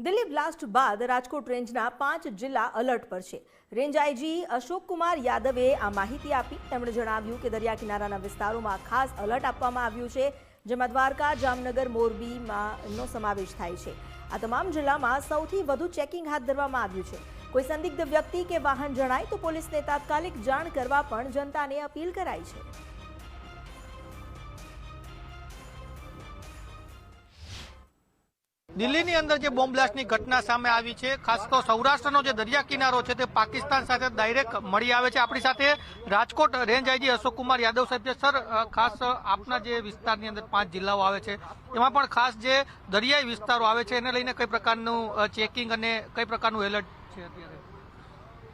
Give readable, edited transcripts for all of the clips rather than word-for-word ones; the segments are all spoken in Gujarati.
દિલ્હી બ્લાસ્ટ બાદ રાજકોટ રેન્જના 5 જિલ્લા અલર્ટ પર છે। રેન્જ આઈજી અશોક કુમાર યાદવે આ માહિતી આપી। તેમણે જણાવ્યું કે દરિયા કિનારાના વિસ્તારોમાં ખાસ અલર્ટ આપવામાં આવ્યું છે, જેમાં દ્વારકા, જામનગર, મોરબીનો સમાવેશ થાય છે। આ તમામ જિલ્લામાં સૌથી વધુ ચેકિંગ હાથ ધરવામાં આવ્યું છે। કોઈ સંદિગ્ધ વ્યક્તિ કે વાહન જણાય તો પોલીસને તાત્કાલિક જાણ કરવા પણ જનતાને અપીલ કરાઈ છે। દિલ્હીની અંદર જે બોમ્બ બ્લાસ્ટની ઘટના સામે આવી છે, ખાસ તો સૌરાષ્ટ્રનો જે દરિયા કિનારો છે તે પાકિસ્તાન સાથે ડાયરેક્ટ મળી આવે છે। આપણી સાથે રાજકોટ રેન્જ આઈજી અશોક કુમાર યાદવ સાહેબ છે। સર, ખાસ આપના જે વિસ્તારની અંદર 5 જિલ્લાઓ આવે છે એમાં પણ ખાસ જે દરિયાઈ વિસ્તારો આવે છે એને લઈને કઈ પ્રકારનું ચેકિંગ અને કઈ પ્રકારનું એલર્ટ છે અત્યારે?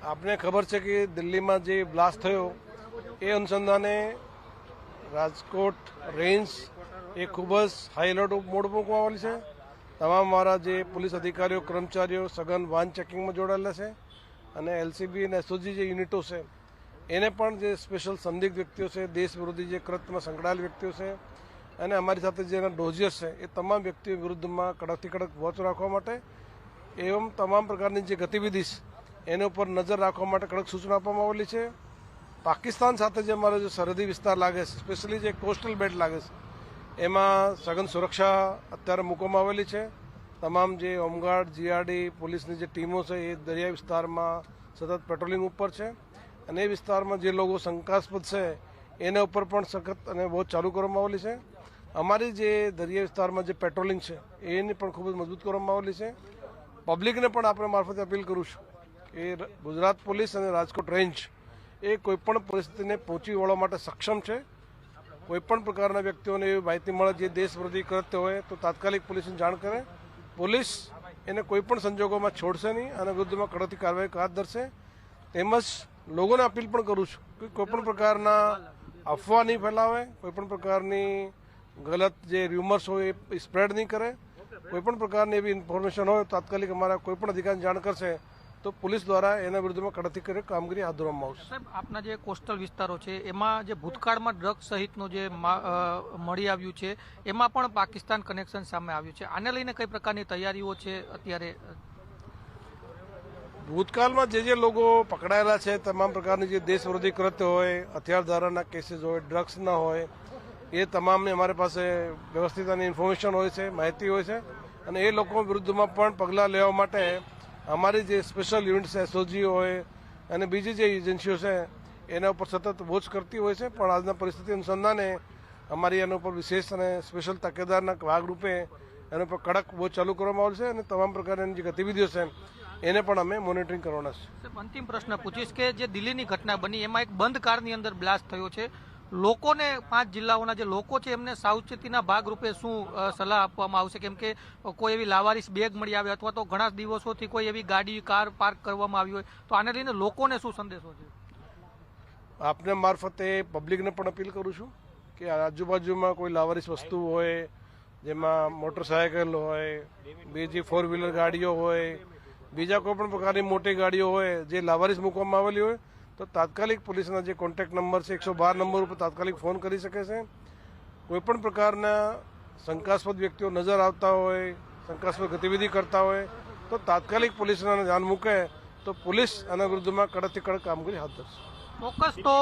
આપને ખબર છે કે દિલ્હીમાં જે બ્લાસ્ટ થયો એ અનુસંધાને રાજકોટ રેન્જ એ ખૂબ જ હાઈ એલર્ટ મોડ મૂકવામાં આવેલી છે। તમામ મારા જે પોલીસ અધિકારીઓ, કર્મચારીઓ સઘન વાહન ચેકિંગમાં જોડાયેલા છે અને એલસીબી અને એસઓજી જે યુનિટો છે એને પણ જે સ્પેશિયલ સંદિગ્ધ વ્યક્તિઓ છે, દેશ વિરોધી જે કૃત્યમાં સંકળાયેલ વ્યક્તિઓ છે અને અમારી સાથે જે ડોઝિયર્સ છે એ તમામ વ્યક્તિઓ વિરુદ્ધમાં કડકથી કડક વોચ રાખવા માટે એવમ તમામ પ્રકારની જે ગતિવિધિ છે એના ઉપર નજર રાખવા માટે કડક સૂચના આપવામાં આવેલી છે। પાકિસ્તાન સાથે જે અમારો જે સરહદી વિસ્તાર લાગે છે, સ્પેશિયલી જે કોસ્ટલ બેલ્ટ લાગે છે એમાં સઘન સુરક્ષા અત્યારે મૂકવામાં આવેલી છે। તમામ જે હોમગાર્ડ, જીઆરડી, પોલીસની જે ટીમો છે એ દરિયા વિસ્તારમાં સતત પેટ્રોલિંગ ઉપર છે અને એ વિસ્તારમાં જે લોકો શંકાસ્પદ છે એના ઉપર પણ સખત અને વોચ ચાલુ કરવામાં આવેલી છે। અમારી જે દરિયા વિસ્તારમાં જે પેટ્રોલિંગ છે એની પણ ખૂબ જ મજબૂત કરવામાં આવેલી છે। પબ્લિકને પણ આપણે મારફતે અપીલ કરું છું કે ગુજરાત પોલીસ અને રાજકોટ રેન્જ એ કોઈપણ પરિસ્થિતિને પહોંચી વળવા માટે સક્ષમ છે। કોઈપણ પ્રકારના વ્યક્તિઓને એવી માહિતી મળે જે દેશ વિરોધી કૃત્ય હોય તો તાત્કાલિક પોલીસને જાણ કરે। પોલીસ એને કોઈપણ સંજોગોમાં છોડશે નહીં અને વિરુદ્ધમાં કડકથી કાર્યવાહી હાથ ધરશે। તેમજ લોકોને અપીલ પણ કરું છું કે કોઈપણ પ્રકારના અફવા નહીં ફેલાવે, કોઈપણ પ્રકારની ગલત જે ર્યુમર્સ હોય એ સ્પ્રેડ નહીં કરે। કોઈપણ પ્રકારની એવી ઇન્ફોર્મેશન હોય તાત્કાલિક અમારા કોઈપણ અધિકારીને જાણ કરશે તો પોલીસ દ્વારા એના વિરુદ્ધમાં કડકથી કરી કામગીરી હાથ ધરવામાં આવશે। સાહેબ, આપના જે કોસ્ટલ વિસ્તારો છે એમાં જે ભૂતકાળમાં ડ્રગ્સ સહિતનું જે મળી આવ્યું છે એમાં પણ પાકિસ્તાન કનેક્શન સામે આવ્યું છે। આને લઈને કઈ પ્રકારની તૈયારીઓ છે અત્યારે? ભૂતકાળમાં જે લોકો પકડાયેલા છે તમામ પ્રકારની જે દેશ વિરોધી કૃત્ય હોય, હથિયાર ધારાના કેસીસ હોય, ડ્રગ્સના હોય, એ તમામની અમારી પાસે વ્યવસ્થિત અને ઇન્ફોર્મેશન હોય છે, માહિતી હોય છે અને એ લોકો વિરુદ્ધમાં પણ પગલાં લેવા માટે અમારી જે સ્પેશિયલ યુનિટ છે, એસઓજી હોય અને બીજી જે એજન્સીઓ છે એના ઉપર સતત વોચ કરતી હોય છે। પણ આજના પરિસ્થિતિ અનુસંધાને અમારી એના ઉપર વિશેષ અને સ્પેશિયલ તકેદારના ભાગરૂપે એના ઉપર કડક વોચ ચાલુ કરવામાં આવશે અને તમામ પ્રકારની જે ગતિવિધિઓ છે એને પણ અમે મોનિટરિંગ કરવાના છે। અંતિમ પ્રશ્ન પૂછીશ કે જે દિલ્હીની ઘટના બની એમાં એક બંધ કારની અંદર બ્લાસ્ટ થયો છે, લોકોને 5 જિલ્લાઓના જે લોકો છે એમને સાવચેતીના ભાગરૂપે શું સલાહ આપવામાં આવશે? કેમ કે કોઈ એવી લાવારીસ બેગ મળી આવે અથવા તો ઘણા દિવસોથી કોઈ એવી ગાડી, કાર પાર્ક કરવામાં આવી હોય તો આને લઈને લોકોને શું સંદેશો છે? આપને મારફતે પબ્લિકને પણ અપીલ કરું છું કે આજુબાજુમાં કોઈ લાવારીસ વસ્તુ હોય, જેમાં મોટરસાયકલ હોય, બીજી 4 વ્હીલર ગાડીઓ હોય, બીજા કોઈ પણ પ્રકારની મોટી ગાડીઓ હોય જે લાવારીસ મૂકવામાં આવેલી હોય તો તાત્કાલિક પોલીસના જે કોન્ટેક્ટ નંબર છે 112 નંબર ઉપર તાત્કાલિક ફોન કરી શકે છે। કોઈપણ પ્રકારના શંકાસ્પદ વ્યક્તિઓ નજર આવતા હોય, શંકાસ્પદ ગતિવિધિ કરતા હોય તો તાત્કાલિક પોલીસના ધ્યાન મૂકે તો પોલીસ આના વિરુદ્ધમાં કડકથી કડક કામગીરી હાથ ધરશે। ચોક્કસ તો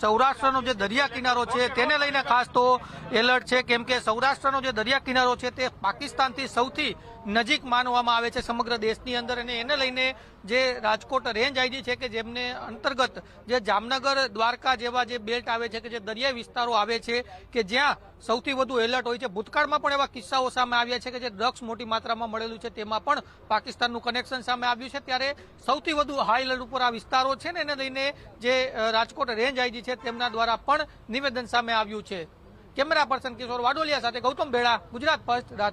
સૌરાષ્ટ્રનો જે દરિયા કિનારો છે તેને લઈને ખાસ તો એલર્ટ છે, કેમ કે સૌરાષ્ટ્રનો જે દરિયા કિનારો છે તે પાકિસ્તાનથી સૌથી નજીક માનવામાં આવે છે સમગ્ર દેશની અંદર અને એને લઈને જે રાજકોટ રેન્જ આઈજી છે કે જેમને અંતર્ગત જે જામનગર, દ્વારકા જેવા જે બેલ્ટ આવે છે કે જે દરિયાઈ વિસ્તારો આવે છે કે જ્યાં સૌથી વધુ એલર્ટ હોય છે। ભૂતકાળમાં પણ એવા કિસ્સાઓ સામે આવ્યા છે કે જે ડ્રગ્સ મોટી માત્રામાં મળેલું છે તેમાં પણ પાકિસ્તાનનું કનેક્શન સામે આવ્યું છે, ત્યારે સૌથી વધુ હાઈ એલર્ટ ઉપર આ વિસ્તારો છે ને એને લઈને જે રાજકોટ રેન્જ આઈજી છે તેમના દ્વારા પણ નિવેદન સામે આવ્યું છે। કેમેરા પર્સન કિશોર વાડોલિયા સાથે ગૌતમ ભેડા, ગુજરાત ફર્સ્ટ, રાજકોટ।